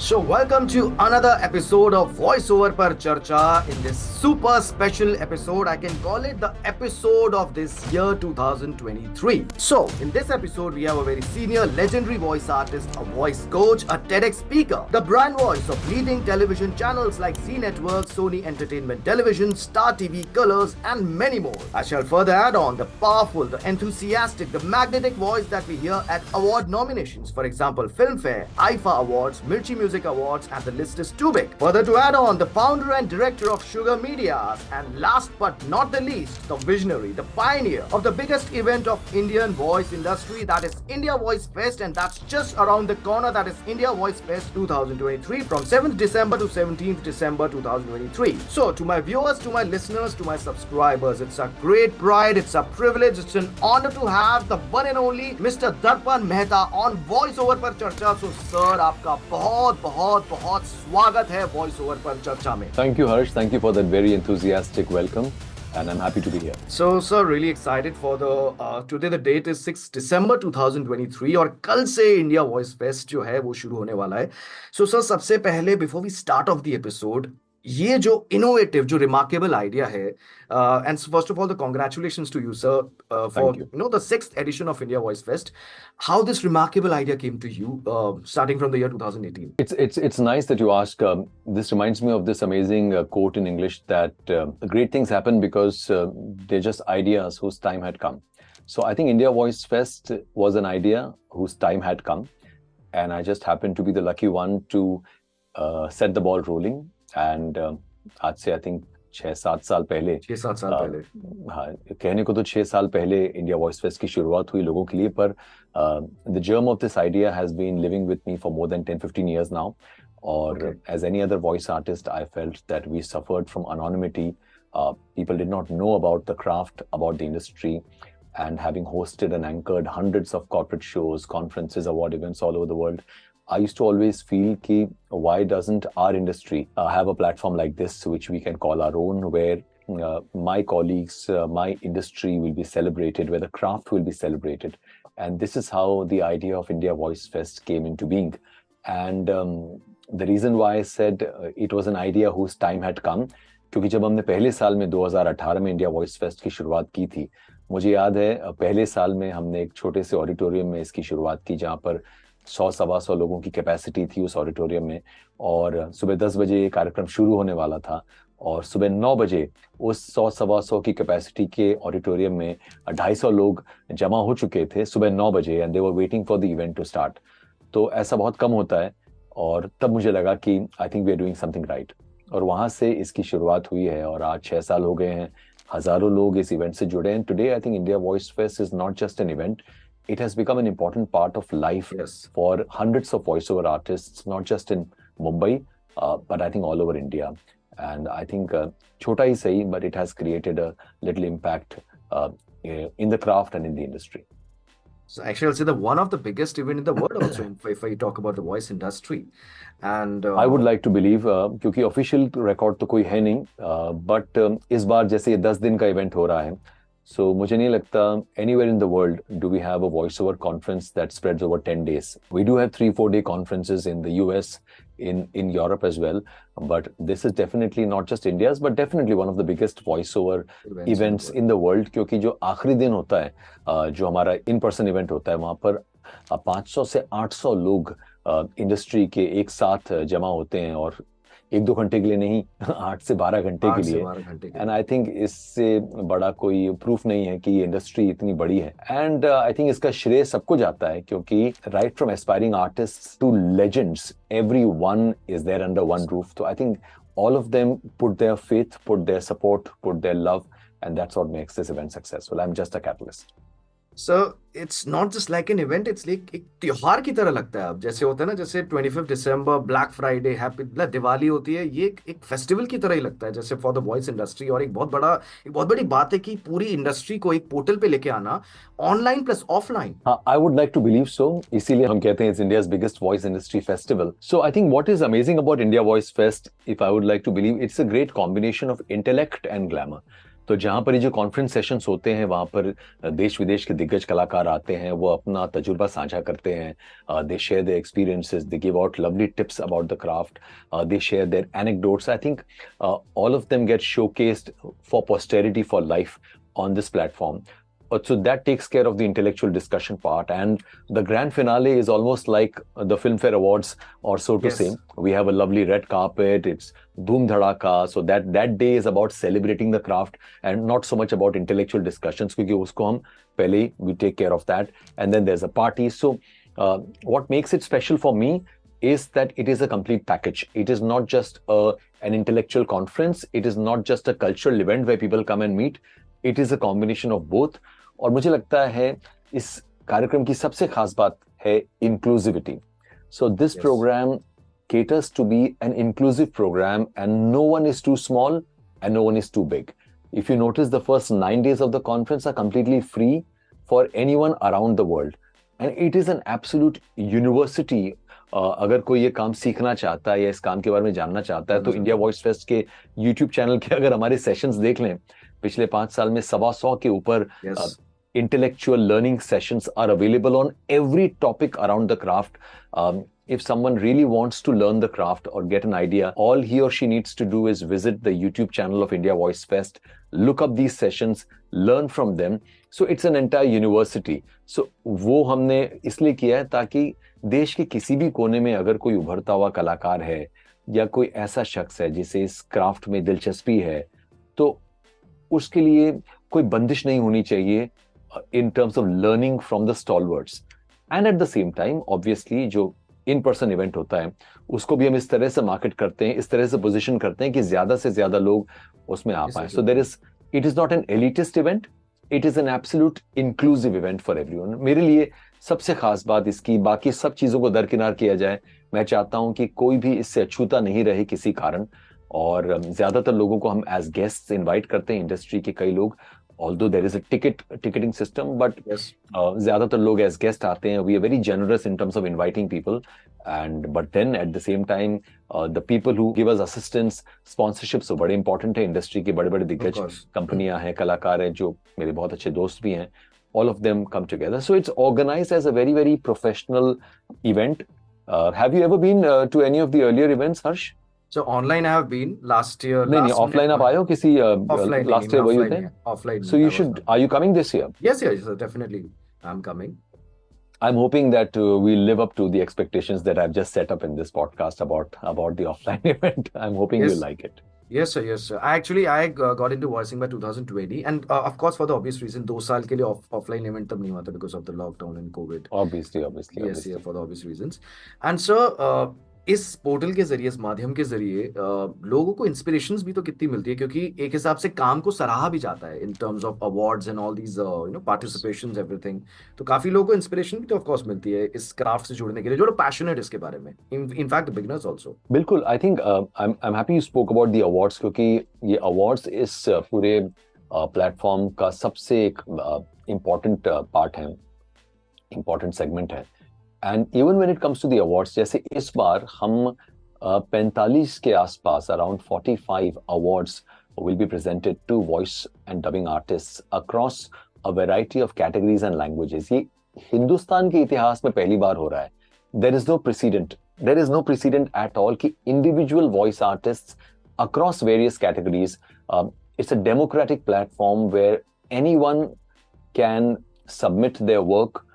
So welcome to another episode of Voiceover Per Charcha. In this super special episode, I can call it the episode of this year 2023. So in this episode, we have a very senior legendary voice artist, a voice coach, a TEDx speaker, the brand voice of leading television channels like Z Network, Sony Entertainment Television, Star TV, Colors, and many more. I shall further add on the powerful, the enthusiastic, the magnetic voice that we hear at award nominations. For example, Filmfare, IFA Awards, Mirchi Music Awards, and the list is too big. Further to add on, the founder and director of Sugar Mediaz, and last but not the least, the visionary, the pioneer of the biggest event of Indian voice industry, that is India Voice Fest, and that's just around the corner. That is India Voice Fest 2023 from 7th December to 17th December 2023. So to my viewers, to my listeners, to my subscribers, it's a great pride, it's a privilege, it's an honor to have the one and only Mr. Darrpan Mehta on Voiceover पर चर्चा. So sir, आपका बहुत स्वागत है Voiceover पर चर्चा में. Thank you, Harsh. Thank you for that very enthusiastic welcome, and I'm happy to be here. So sir, really excited for the today the date is 6 December 2023 और कल से India Voice Fest जो है वो शुरू होने वाला है. So sir, सबसे पहले before we start off the episode, ये जो इनोवेटिव जो रिमार्केबल आइडिया है and first of all the congratulations to you sir for you know the 6th edition of India Voice Fest. How this remarkable idea came to you starting from the year 2018? It's nice that you ask. This reminds me of this amazing quote in English that great things happen because they're just ideas whose time had come. So I think India Voice Fest was an idea whose time had come, and I just happened to be the lucky one to set the ball rolling. And आज से I think 6-7 साल पहले हाँ, कहने को तो 6 साल पहले इंडिया वॉइस फेस्ट की शुरुआत हुई लोगों के लिए, पर the germ of this idea has been living with me for more than 10-15 years now. Or as any other voice artist, I felt that we suffered from anonymity. People did not know about the craft, about the industry, and having hosted and anchored hundreds of corporate shows, conferences, award events all over the world, I used to always feel ki why doesn't our industry have a platform like this which we can call our own, where my colleagues, my industry will be celebrated, where the craft will be celebrated. And this is how the idea of India Voice Fest came into being. And the reason why I said it was an idea whose time had come, क्योंकि जब हमने पहले साल में 2018 में India voice fest की शुरुआत की थी, मुझे याद है पहले साल में हमने एक छोटे से ऑडिटोरियम में इसकी शुरुआत की जहाँ पर 100-125 लोगों की कैपेसिटी थी उस ऑडिटोरियम में, और सुबह 10 बजे ये कार्यक्रम शुरू होने वाला था, और सुबह 9 बजे उस 100-125 की कैपेसिटी के ऑडिटोरियम में 250 लोग जमा हो चुके थे सुबह 9 बजे, and they were waiting for the event to start. तो ऐसा बहुत कम होता है, और तब मुझे लगा कि I think we are doing something right, और वहाँ से इसकी शुरुआत हुई है, और आज 6 साल हो गए हैं, हजारों लोग इस इवेंट से जुड़े हैं. Today I think India voice fest is not just an event, it has become an important part of life for hundreds of voiceover artists, not just in Mumbai, but I think all over India. And I think chota hi sahi, but it has created a little impact in the craft and in the industry. So actually, I'll say that one of the biggest event in the world also, if I talk about the voice industry. And I would like to believe, क्योंकि official record तो कोई है नहीं, but इस बार जैसे ये 10 दिन का event हो रहा है, so मुझे नहीं लगता anywhere in the world do we have a voiceover conference that spreads over 10 days. We do have 3-4 day conferences in the US, in Europe as well, but this is definitely not just India's, but definitely one of the biggest voiceover events in the world. क्योंकि जो आखिरी दिन होता है, जो हमारा in person event होता है, वहाँ पर 500 से 800 लोग इंडस्ट्री के एक साथ जमा होते हैं, और 1-2 घंटे के लिए नहीं, 8 से 12 घंटे के लिए. एंड आई थिंक इससे बड़ा कोई प्रूफ नहीं है कि ये इंडस्ट्री इतनी बड़ी है. एंड आई थिंक इसका श्रेय सबको जाता है, क्योंकि right from aspiring artists to legends, everyone is there under one roof. तो I think all of them put their faith, put their support, put their love, and that's what makes this event successful. I'm just a catalyst. So it's not just like an event, it's like एक त्योहार की तरह लगता है. अब जैसे होता है ना, जैसे 25 दिसंबर, ब्लैक फ्राइडे, हैप्पी दिवाली होती है, ये एक फेस्टिवल की तरह ही लगता है जैसे फॉर द वॉइस इंडस्ट्री. और एक बहुत बड़ी बात है कि पूरी इंडस्ट्री को एक पोर्टल पे लेके आना, online plus offline. I would like to believe so. इसीलिए हम कहते हैं it's India's biggest voice industry festival. So I think what is amazing about India Voice Fest, if I would like to believe, it's a great combination of intellect and glamour. तो जहाँ पर ये जो conference sessions होते हैं वहाँ पर देश विदेश के दिग्गज कलाकार आते हैं, वो अपना तजुर्बा साझा करते हैं, they share their experiences, they give out lovely tips about the craft, they share their anecdotes. I think all of them get showcased for posterity for life on this platform. So that takes care of the intellectual discussion part, and the grand finale is almost like the Filmfare Awards, or so to say. We have a lovely red carpet. It's dhoom dhadaka. So that day is about celebrating the craft and not so much about intellectual discussions. Because usko hum pehle we take care of that, and then there's a party. So what makes it special for me is that it is a complete package. It is not just an intellectual conference. It is not just a cultural event where people come and meet. It is a combination of both. और मुझे लगता है इस कार्यक्रम की सबसे खास बात है inclusivity. So this program caters to be an inclusive program, and no one is too small and no one is too big. If you notice, the first 9 days of the conference are completely free for anyone around the world. And it is an absolute university. अगर कोई ये काम सीखना चाहता है या इस काम के बारे में जानना चाहता है तो इंडिया वॉइस फेस्ट के यूट्यूब चैनल के अगर हमारे सेशंस देख लें, पिछले 5 साल में 125 के ऊपर intellectual learning sessions are available on every topic around the craft. If someone really wants to learn the craft or get an idea, all he or she needs to do is visit the YouTube channel of India Voice Fest, look up these sessions, learn from them. So it's an entire university. So वो हमने इसलिए किया है ताकि देश के किसी भी कोने में अगर कोई उभरता हुआ कलाकार है या कोई ऐसा शख्स है जिसे इस क्राफ्ट में दिलचस्पी है, तो उसके लिए कोई बंदिश नहीं होनी चाहिए in terms of learning from the stalwarts. And at the same time, obviously, जो in-person event होता है, उसको भी हम इस तरह से मार्केट करते हैं, इस तरह से पोजीशन करते हैं कि ज्यादा से ज्यादा लोग उसमें आ पाएं. So it is not an elitist event, it is an absolute inclusive event for everyone. मेरे लिए सबसे खास बात इसकी, बाकी सब चीजों को दरकिनार किया जाए, मैं चाहता हूं कि कोई भी इससे अछूता नहीं रहे किसी कारण. और ज्यादातर लोगों को हम एज गेस्ट्स इनवाइट करते हैं, इंडस्ट्री के कई लोग, although there is a ticketing system, but ज़्यादातर लोग as guest आते हैं. We are very generous in terms of inviting people, but then at the same time the people who give us assistance, sponsorships वो बड़े important है. Industry के बड़े बड़े दिग्गज कंपनियां हैं, कलाकार हैं जो मेरे बहुत अच्छे दोस्त भी हैं. All of them come together. So it's organized as a very, very professional event. Have you ever been to any of the earlier events, Harsh? So online I have been last year. नहीं, offline आप आए हो किसी offline last year वही होते हैं? Offline. So you should. Are you coming this year? Yes, definitely. I'm coming. I'm hoping that we live up to the expectations that I've just set up in this podcast about the offline event. I'm hoping you like it. Yes, sir. I got into voicing by 2020, and of course for the obvious reason, 2 साल के लिए offline event तब नहीं हुआ था because of the lockdown and COVID. Obviously. Yes, for the obvious reasons. And sir, इस portal के जरिए, इस माध्यम के जरिए लोगों को इंस्पिरेशंस भी तो कितनी मिलती है, क्योंकि एक हिसाब से काम को सराहा भी जाता है in terms of awards and all these participations everything. तो काफी लोगों को इंस्पिरेशन भी तो ऑफ कोर्स मिलती है इस क्राफ्ट से जुड़ने के लिए, जो लोग पैशनेट इसके बारे में, इनफैक्ट बिगिनर्स आल्सो. बिल्कुल. I think I am happy you spoke about the awards, क्योंकि ये अवार्ड्स इस पूरे प्लेटफॉर्म का सबसे एक इम्पोर्टेंट पार्ट है, इम्पोर्टेंट सेगमेंट है. And even when it comes to the awards, जैसे इस बार हम 45 के आसपास, around 45 awards will be presented to voice and dubbing artists across a variety of categories and languages. ये हिंदुस्तान के इतिहास में पहली बार हो रहा है. There is no precedent. There is no precedent at all कि individual voice artists across various categories. It's a democratic platform where anyone can submit their work.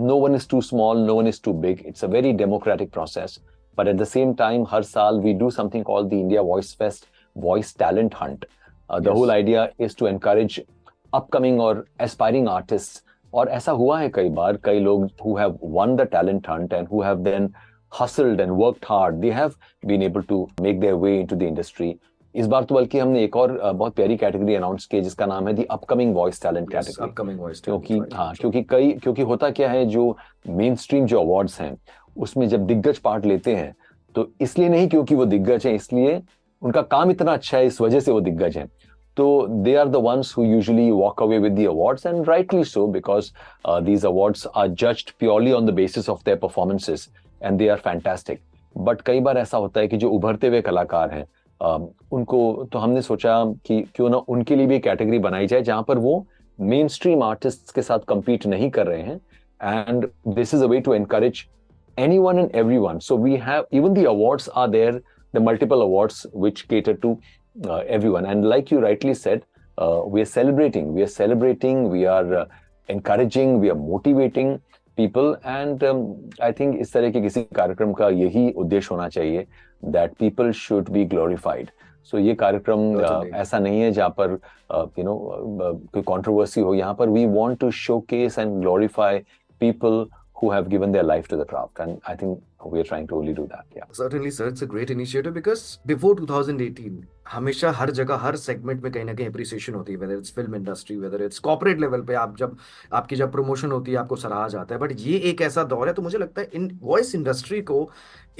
No one is too small, no one is too big. It's a very democratic process. But at the same time, हर साल we do something called the India Voice Fest Voice Talent Hunt. The whole idea is to encourage upcoming or aspiring artists. और ऐसा हुआ है कई बार, कई लोग who have won the talent hunt and who have then hustled and worked hard, they have been able to make their way into the industry. इस बार तो बल्कि हमने एक और बहुत प्यारी कैटेगरी अनाउंस की जिसका नाम है the upcoming voice talent category. Upcoming voice, क्योंकि होता क्या है, जो मेन स्ट्रीम जो अवार्ड्स हैं उसमें जब दिग्गज पार्ट लेते हैं तो इसलिए नहीं क्योंकि वो दिग्गज हैं, इसलिए उनका काम इतना अच्छा है, इस वजह से वो दिग्गज हैं. तो they are the ones who usually walk away with the awards, and rightly so, because these awards are judged purely on the basis of their performances and they are fantastic. But कई बार ऐसा होता है कि जो उभरते हुए कलाकार हैं उनको तो हमने सोचा कि क्यों ना उनके लिए भी एक कैटेगरी बनाई जाए जहां पर वो मेन स्ट्रीम आर्टिस्ट के साथ compete नहीं कर रहे हैं, and this is a way to encourage anyone and everyone. So we have, even the awards are there, the multiple awards which cater to everyone. And like you rightly said, we are celebrating, we are encouraging, we are motivating people. And I think इस तरह के किसी कार्यक्रम का यही उद्देश्य होना चाहिए, that people should be glorified. So ये कार्यक्रम ऐसा नहीं है जहाँ पर कोई controversy हो. यहाँ पर we want to showcase and glorify people who have given their life to the craft, and I think we are trying to only do that. Yeah, certainly sir, it's a great initiative because before 2018 हमेशा हर जगह हर segment में कहीं ना कहीं appreciation होती है, whether it's film industry, whether it's corporate level पे, आप जब आपकी जब प्रमोशन होती है आपको सराहा जाता है. बट ये एक ऐसा दौर है, तो मुझे लगता है इन वॉइस इंडस्ट्री को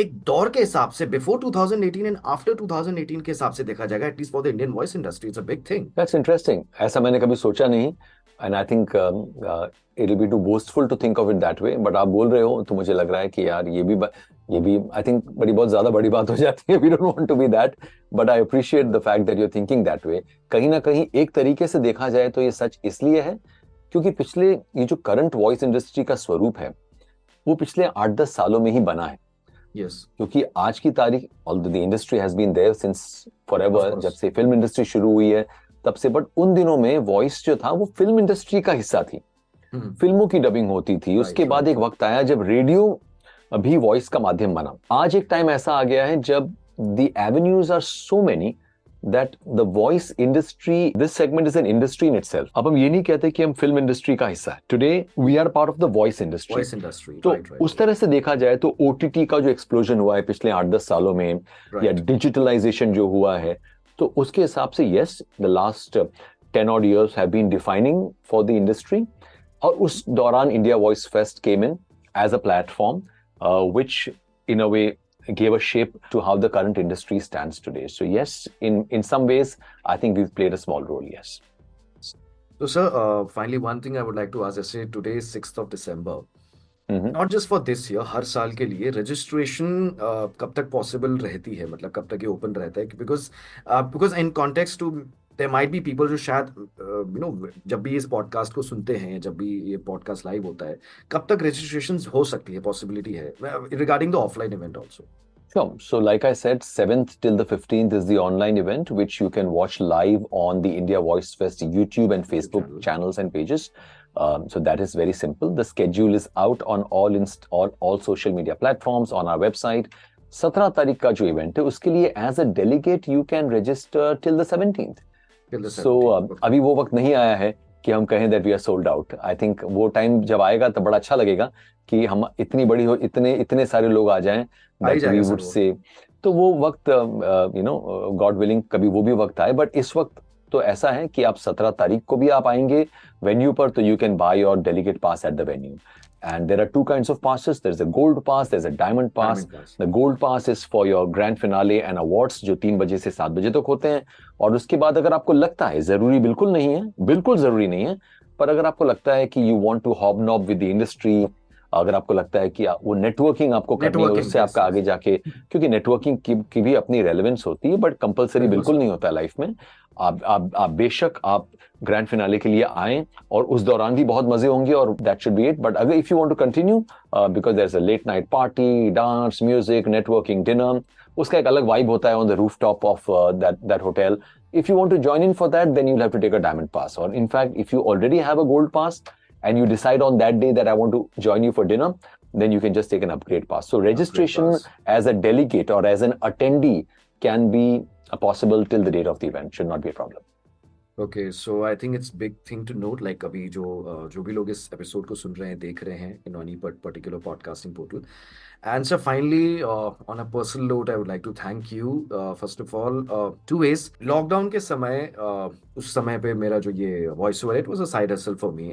एक दौर के हिसाब से बिफोर 2018 एंड आफ्टर 2018 के हिसाब से देखा जाएगा, at least for the Indian voice industry it's a big thing. that's interesting. ऐसा मैंने कभी सोचा नहीं, and I think it'll be too boastful to think of it that way. But आप बोल रहे हो तो मुझे लग रहा है कि यार ये भी I think बहुत ज्यादा बड़ी बात हो जाती है. We don't want to be that, but I appreciate the fact that you're thinking that way. कहीं ना कहीं एक तरीके से देखा जाए तो ये सच इसलिए है क्योंकि पिछले ये जो करंट वॉइस इंडस्ट्री का स्वरूप है वो पिछले 8-10 सालों में ही बना है. Yes. क्योंकि आज की तारीख, although the industry has been there since forever, जब से फिल्म इंडस्ट्री शुरू हुई है तब से, बट उन दिनों में वॉइस जो था वो फिल्म इंडस्ट्री का हिस्सा थी. फिल्मों की डबिंग होती थी. उसके बाद एक वक्त आया जब रेडियो भी वॉइस का माध्यम बना. आज एक टाइम ऐसा आ गया है जब the avenues are so many that the voice industry, this segment is an industry in itself. अब हम ये नहीं कहते कि हम फिल्म इंडस्ट्री का हिस्सा है. Today we are part of the voice industry. Voice industry. तो right. उस तरह से देखा जाए तो OTT का जो एक्सप्लोजन हुआ है पिछले 8-10 सालों में, या डिजिटलाइजेशन जो हुआ है, तो उसके हिसाब से yes, the last 10 odd years have been defining for the industry. और उस दौरान India Voice Fest came in as a platform which in a way gave a shape to how the current industry stands today. So yes, in some ways, I think we've played a small role, yes. So sir, finally one thing I would like to ask, जैसे today is 6th of December. Not just for this year, हर साल के लिए registration कब तक possible रहती है, मतलब कब तक ये open रहता है? Because in context to there might be people जो शायद जब भी इस पॉडकास्ट को सुनते हैं, जब भी ये पॉडकास्ट लाइव होता है, कब तक registrations हो सकती है, possibility है regarding the offline event also? Sure. So like I said, 7th till the 15th is the online event, which you can watch live on the India Voice Fest YouTube and Facebook channels and pages. So that is very simple. The schedule is out on all social media platforms, on our website. 17 तारीख का जो event है उसके लिए as a delegate you can register till the 17th. So अभी वो वक्त नहीं आया है कि हम कहें that we are sold out. I think वो टाइम जब आएगा तब बड़ा अच्छा लगेगा कि हम इतनी बड़ी हो, इतने सारे लोग आ जाएं that we would say. तो वो वक्त God willing कभी वो भी वक्त आए. बट इस वक्त तो ऐसा है कि आप 17 तारीख को भी आप आएंगे वेन्यू पर, तो you can buy your delegate pass at the venue. And there are two kinds of passes. There's a gold pass, there's a diamond pass. The gold pass is for your grand finale and awards जो 3 बजे से 7 बजे तक होते हैं. और उसके बाद अगर आपको लगता है, जरूरी बिल्कुल नहीं है, बिल्कुल जरूरी नहीं है, पर अगर आपको लगता है कि you want to hobnob with the industry, अगर आपको लगता है कि वो नेटवर्किंग आपको करनी है, उससे आपका आगे जाके, क्योंकि नेटवर्किंग की भी अपनी रेलेवेंस होती है, बट कंपलसरी बिल्कुल नहीं होता है लाइफ में. आप बेशक आप ग्रैंड फिनाले के लिए आएं और उस दौरान भी बहुत मजे होंगे, और that should be it. But अगर if you want to continue because there is a late night party, dance, music, networking, dinner, उसका एक अलग वाइब होता है on the rooftop of that hotel. If you want to join in for that, then you'll have to take a diamond pass. Or in fact, if you already have a gold pass and you decide on that day that I want to join you for dinner, then you can just take an upgrade pass. So registration as a delegate or as an attendee can be possible till the date of the event. Should not be a problem. Okay, so I think it's big thing to note. Like अभी जो भी लोग इस episode को सुन रहे हैं, देख रहे हैं in any particular podcasting portal. And so finally, on a personal note, I would like to thank you. First of all, 2 ways. Lockdown के समय, उस समय पे मेरा जो ये voice over, it was a side hustle for me.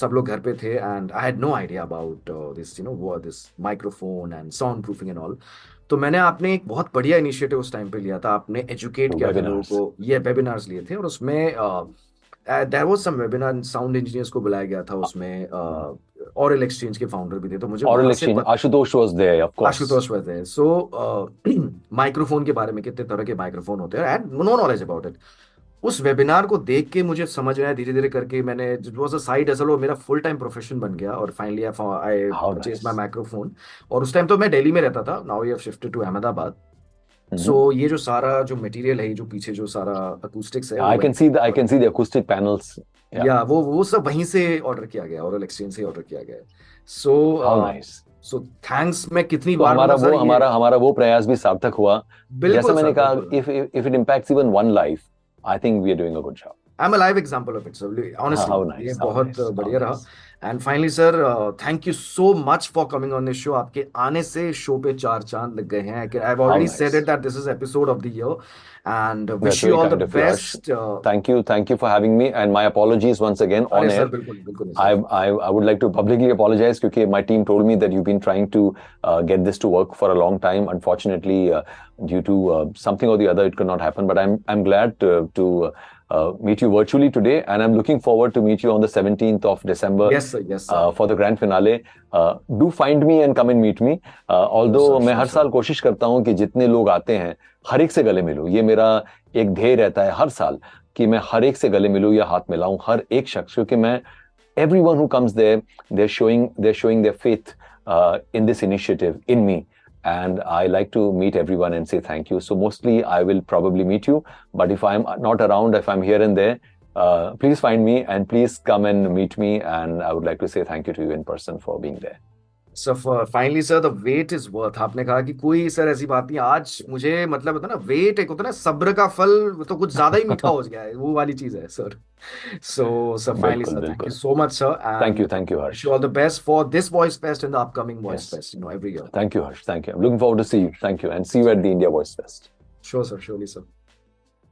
सब लोग घर पे थे, and I had no idea about this microphone and soundproofing and all. तो मैंने आपने एक बहुत बढ़िया इनिशिएटिव उस टाइम पे लिया था. आपने एजुकेट किया था लोगों को, ये वेबिनार्स लिए थे, और उसमें there was some webinar, sound engineers को बुलाया गया था उसमें, ऑरल एक्सचेंज के फाउंडर भी थे, तो मुझे Oral वहां से exchange. Ashutosh was there, of course. Ashutosh वैसे है। सो माइक्रोफोन के बारे में, कितने तरह के माइक्रोफोन होते हैं, and no knowledge about it. उस वेबिनार को देख के मुझे समझ आया धीरे धीरे करके, मैंने it was a side hustle, वो मेरा फुल टाइम प्रोफेशन बन गया, और finally I How purchase my nice. Microphone. और उस टाइम तो मैं दिल्ली में रहता था, now we have shifted to Ahmedabad. So Mhm. ये जो सारा जो मटेरियल है, जो पीछे जो सारा अकूस्टिक्स है, Yeah, वो I can see the acoustic panels. Yeah. या वो सब वहीं से ऑर्डर किया गया, ओरल एक्सचेंज से ऑर्डर किया गया। सो How nice. सो थैंक्स मैं कितनी तो बार हमारा मतलब वो सर ये हमारा वो प्रयास भी सार्थक हुआ। जैसा बिल्कुल मैंने सर, कहा, बिल्कुल। if it impacts even one life, I think we are doing a good job. I am a live example of it sir, honestly. How ये nice, how बहुत nice, how बढ़िया रहा। nice. And finally sir, thank you so much for coming on this show. आपके आने से show पे चार चांद लग गए हैं। I have How already said it nice. That this is episode of the year, and That's wish you very all the kind of you, Harsh. Best. Thank you for having me, and my apologies once again on अरे air. Sir, बिल्कुल बिल्कुल नहीं I, sir. I would like to publicly apologize because my team told me that you've been trying to get this to work for a long time. Unfortunately, due to something or the other, it could not happen. But I'm glad to meet you virtually today, and I'm looking forward to meet you on the 17th of December yes sir, yes sir. for the grand finale. Do find me and come and meet me. Although sure, मैं sure, हर sure. साल कोशिश करता हूँ कि जितने लोग आते हैं हर एक से गले मिलूं। ये मेरा एक ध्येय रहता है हर साल कि मैं हर एक से गले मिलूं या हाथ मिलाऊं, हर एक शख्स, क्योंकि मैं everyone who comes there, they're showing their faith in this initiative in me, and I like to meet everyone and say thank you. So mostly I will probably meet you, but if I'm not around, if I'm here and there, please find me and please come and meet me, and I would like to say thank you to you in person for being there. Sir finally sir, the wait is worth. आपने कहा कि कोई sir ऐसी बात नहीं, आज मुझे मतलब होता है ना, वेट एक होता है ना, सब्र का फल तो कुछ ज्यादा ही मीठा हो गया है, वो वाली चीज है सर। सो सर फाइनली बिल्कुल सर, थैंक यू बिल्कुल। So much sir, and Thank you, wish Harsh. You all the best for this voice fest and the upcoming voice Yes. Fest, every year. Thank you, Harsh. Thank you. I'm looking forward to see you. Thank you, and see you at the India Voice Fest. Sure sir, surely sir.